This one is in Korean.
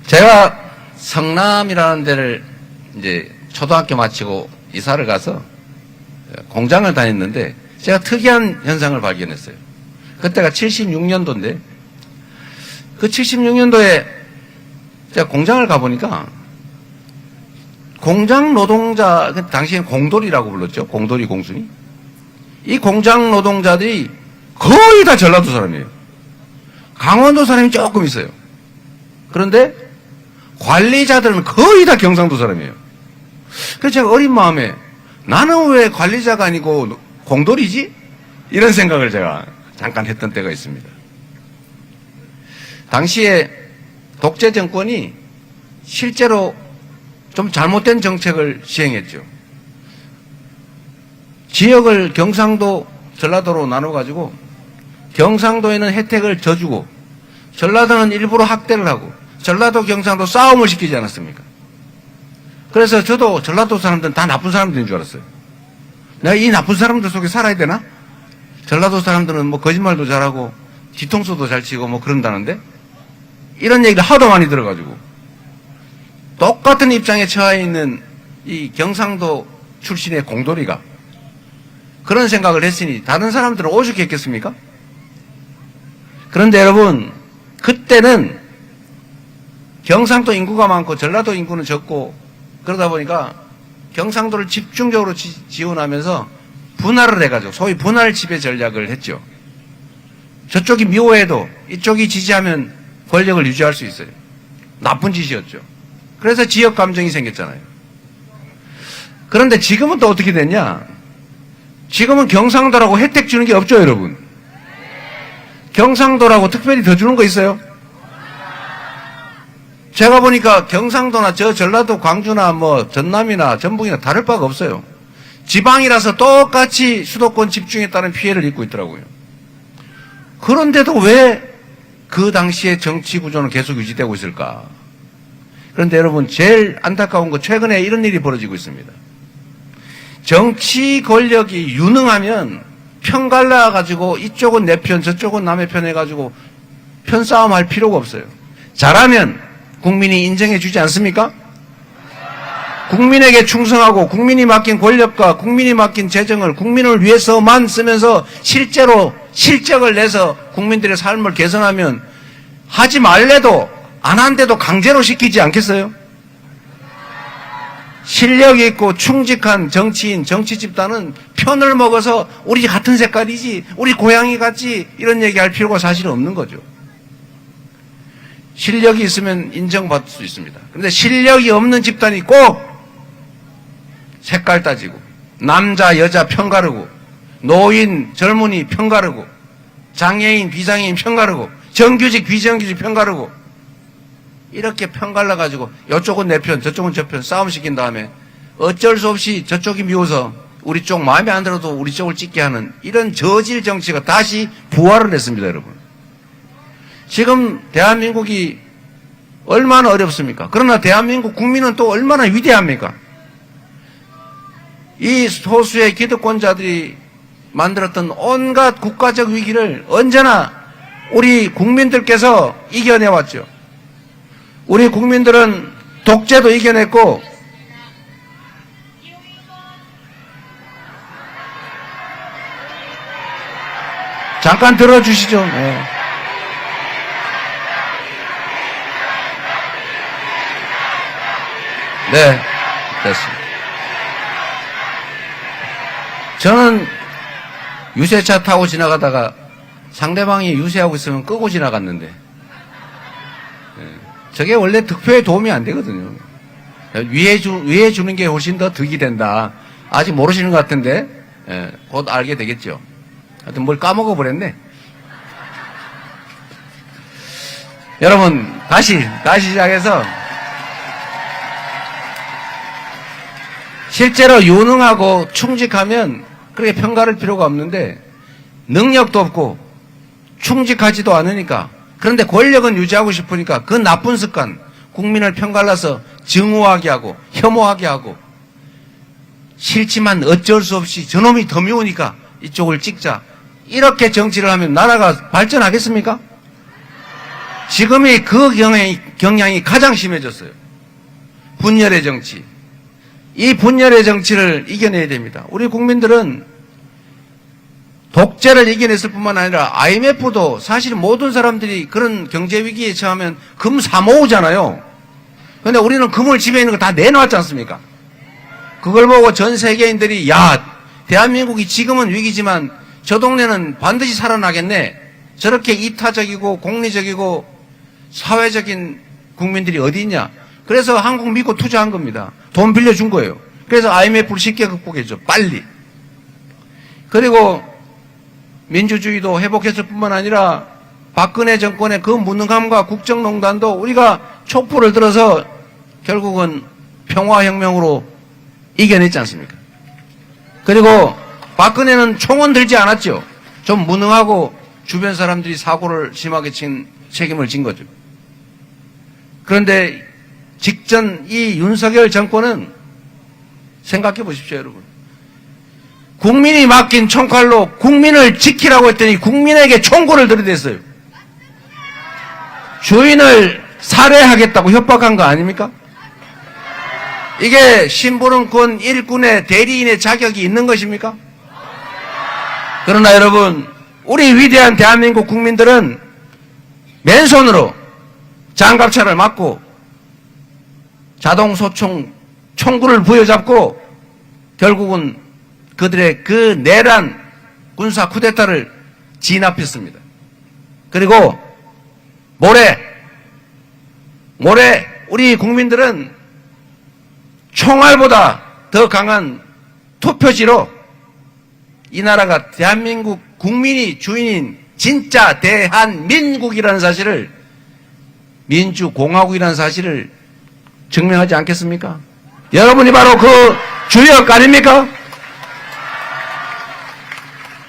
제가 성남이라는 데를 이제 초등학교 마치고 이사를 가서 공장을 다녔는데 제가 특이한 현상을 발견했어요. 그때가 76년도인데 그 76년도에 제가 공장을 가보니까 공장 노동자, 당시엔 공돌이라고 불렀죠. 공돌이 공순이. 이 공장 노동자들이 거의 다 전라도 사람이에요. 강원도 사람이 조금 있어요. 그런데 관리자들은 거의 다 경상도 사람이에요. 그래서 제가 어린 마음에 나는 왜 관리자가 아니고 공돌이지? 이런 생각을 제가 잠깐 했던 때가 있습니다. 당시에 독재 정권이 실제로 좀 잘못된 정책을 시행했죠. 지역을 경상도, 전라도로 나눠가지고 경상도에는 혜택을 더 주고 전라도는 일부러 학대를 하고 전라도, 경상도 싸움을 시키지 않았습니까? 그래서 저도 전라도 사람들은 다 나쁜 사람들인 줄 알았어요. 내가 이 나쁜 사람들 속에 살아야 되나? 전라도 사람들은 뭐 거짓말도 잘하고 뒤통수도 잘 치고 뭐 그런다는데 이런 얘기를 하도 많이 들어가지고 똑같은 입장에 처해 있는 이 경상도 출신의 공돌이가 그런 생각을 했으니 다른 사람들은 오죽했겠습니까? 그런데 여러분, 그때는 경상도 인구가 많고 전라도 인구는 적고 그러다 보니까 경상도를 집중적으로 지원하면서 분할을 해가지고 소위 분할 지배 전략을 했죠. 저쪽이 미워해도 이쪽이 지지하면 권력을 유지할 수 있어요. 나쁜 짓이었죠. 그래서 지역 감정이 생겼잖아요. 그런데 지금은 또 어떻게 됐냐? 지금은 경상도라고 혜택 주는 게 없죠, 여러분. 경상도라고 특별히 더 주는 거 있어요? 제가 보니까 경상도나 저 전라도, 광주나 뭐 전남이나 전북이나 다를 바가 없어요. 지방이라서 똑같이 수도권 집중에 따른 피해를 입고 있더라고요. 그런데도 왜 그 당시의 정치 구조는 계속 유지되고 있을까? 그런데 여러분, 제일 안타까운 건 최근에 이런 일이 벌어지고 있습니다. 정치 권력이 유능하면 편 갈라가지고 이쪽은 내 편, 저쪽은 남의 편 해가지고 편싸움 할 필요가 없어요. 잘하면 국민이 인정해 주지 않습니까? 국민에게 충성하고 국민이 맡긴 권력과 국민이 맡긴 재정을 국민을 위해서만 쓰면서 실제로 실적을 내서 국민들의 삶을 개선하면 하지 말래도 안 한데도 강제로 시키지 않겠어요? 실력 있고 충직한 정치인, 정치 집단은 편을 먹어서 우리 같은 색깔이지, 우리 고향이 같지 이런 얘기할 필요가 사실은 없는 거죠. 실력이 있으면 인정받을 수 있습니다. 그런데 실력이 없는 집단이 꼭 색깔 따지고 남자, 여자 편가르고 노인, 젊은이 편가르고 장애인, 비장애인 편가르고 정규직, 비정규직 편가르고 이렇게 편갈라가지고 이쪽은 내 편, 저쪽은 저 편 싸움시킨 다음에 어쩔 수 없이 저쪽이 미워서 우리 쪽 마음에 안 들어도 우리 쪽을 찍게 하는 이런 저질 정치가 다시 부활을 했습니다, 여러분. 지금 대한민국이 얼마나 어렵습니까? 그러나 대한민국 국민은 또 얼마나 위대합니까? 이 소수의 기득권자들이 만들었던 온갖 국가적 위기를 언제나 우리 국민들께서 이겨내왔죠. 우리 국민들은 독재도 이겨냈고 잠깐 들어주시죠. 네. 네, 됐습니다. 저는 유세차 타고 지나가다가 상대방이 유세하고 있으면 끄고 지나갔는데 저게 원래 득표에 도움이 안 되거든요. 위해 주는 게 훨씬 더 득이 된다. 아직 모르시는 것 같은데 곧 알게 되겠죠. 하여튼 뭘 까먹어 버렸네. 여러분 다시 시작해서 실제로 유능하고 충직하면 그렇게 평가할 필요가 없는데 능력도 없고 충직하지도 않으니까 그런데 권력은 유지하고 싶으니까 그 나쁜 습관 국민을 편갈라서 증오하게 하고 혐오하게 하고 싫지만 어쩔 수 없이 저놈이 더 미우니까 이쪽을 찍자 이렇게 정치를 하면 나라가 발전하겠습니까? 지금이 그 경향이 가장 심해졌어요. 분열의 정치. 이 분열의 정치를 이겨내야 됩니다. 우리 국민들은 독재를 이겨냈을 뿐만 아니라 IMF도 사실 모든 사람들이 그런 경제 위기에 처하면 금 사 모으잖아요. 그런데 우리는 금을 집에 있는 거 다 내놓았지 않습니까? 그걸 보고 전 세계인들이 야, 대한민국이 지금은 위기지만 저 동네는 반드시 살아나겠네. 저렇게 이타적이고 공리적이고 사회적인 국민들이 어디 있냐. 그래서 한국 믿고 투자한 겁니다. 돈 빌려준 거예요. 그래서 IMF를 쉽게 극복했죠. 빨리. 그리고 민주주의도 회복했을 뿐만 아니라 박근혜 정권의 그 무능함과 국정농단도 우리가 촛불을 들어서 결국은 평화혁명으로 이겨냈지 않습니까? 그리고 박근혜는 총은 들지 않았죠. 좀 무능하고 주변 사람들이 사고를 심하게 친 책임을 진 거죠. 그런데 직전 이 윤석열 정권은 생각해 보십시오, 여러분. 국민이 맡긴 총칼로 국민을 지키라고 했더니 국민에게 총구를 들이댔어요. 주인을 살해하겠다고 협박한 거 아닙니까? 이게 심부름꾼 일꾼의 대리인의 자격이 있는 것입니까? 그러나 여러분, 우리 위대한 대한민국 국민들은 맨손으로 장갑차를 맞고 자동소총 총구를 부여잡고 결국은 그들의 그 내란 군사 쿠데타를 진압했습니다. 그리고 모레 우리 국민들은 총알보다 더 강한 투표지로 이 나라가 대한민국 국민이 주인인 진짜 대한민국이라는 사실을, 민주공화국이라는 사실을 증명하지 않겠습니까? 여러분이 바로 그 주역 아닙니까?